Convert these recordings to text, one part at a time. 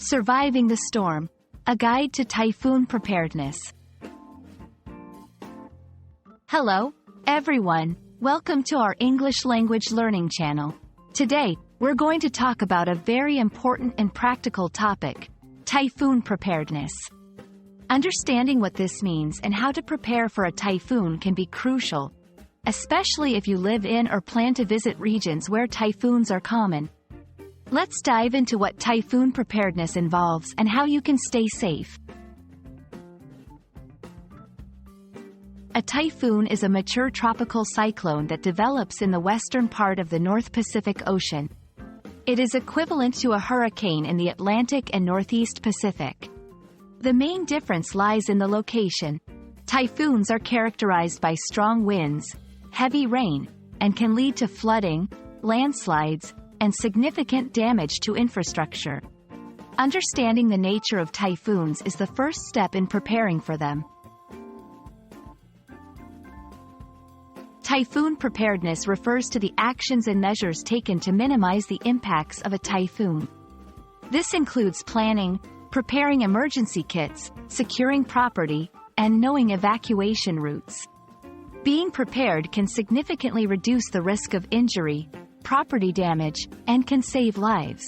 Surviving the Storm: A Guide to Typhoon Preparedness. Hello, everyone. Welcome to our English language learning channel. Today, we're going to talk about a very important and practical topic: typhoon preparedness. Understanding what this means and how to prepare for a typhoon can be crucial, especially if you live in or plan to visit regions where typhoons are common. Let's dive into what typhoon preparedness involves and how you can stay safe. A typhoon is a mature tropical cyclone that develops in the western part of the North Pacific Ocean. It is equivalent to a hurricane in the Atlantic and Northeast Pacific. The main difference lies in the location. Typhoons are characterized by strong winds, heavy rain, and can lead to flooding, landslides, and significant damage to infrastructure. Understanding the nature of typhoons is the first step in preparing for them. Typhoon preparedness refers to the actions and measures taken to minimize the impacts of a typhoon. This includes planning, preparing emergency kits, securing property, and knowing evacuation routes. Being prepared can significantly reduce the risk of injury, property damage, and can save lives.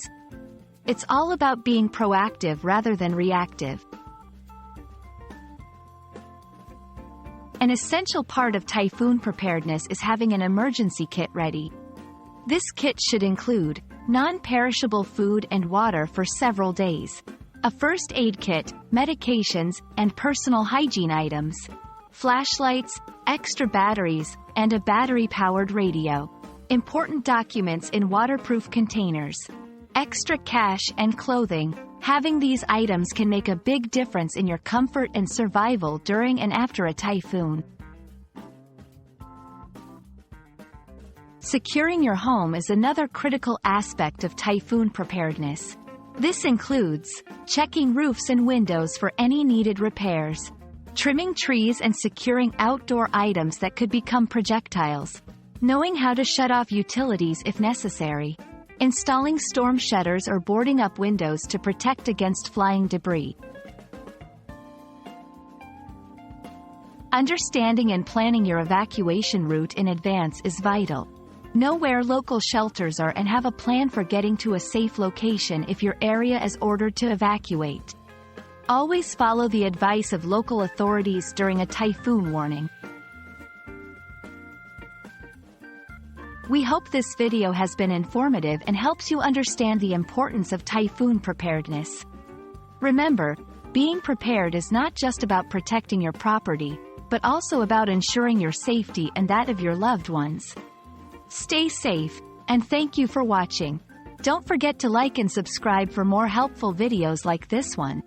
It's all about being proactive rather than reactive. An essential part of typhoon preparedness is having an emergency kit ready. This kit should include non-perishable food and water for several days, a first aid kit, medications, and personal hygiene items, flashlights, extra batteries, and a battery-powered radio. Important documents in waterproof containers, extra cash and clothing. Having these items can make a big difference in your comfort and survival during and after a typhoon. Securing your home is another critical aspect of typhoon preparedness. This includes checking roofs and windows for any needed repairs, trimming trees and securing outdoor items that could become projectiles, knowing how to shut off utilities if necessary, installing storm shutters or boarding up windows to protect against flying debris. Understanding and planning your evacuation route in advance is vital. Know where local shelters are and have a plan for getting to a safe location if your area is ordered to evacuate. Always follow the advice of local authorities during a typhoon warning. We hope this video has been informative and helps you understand the importance of typhoon preparedness. Remember, being prepared is not just about protecting your property, but also about ensuring your safety and that of your loved ones. Stay safe, and thank you for watching. Don't forget to like and subscribe for more helpful videos like this one.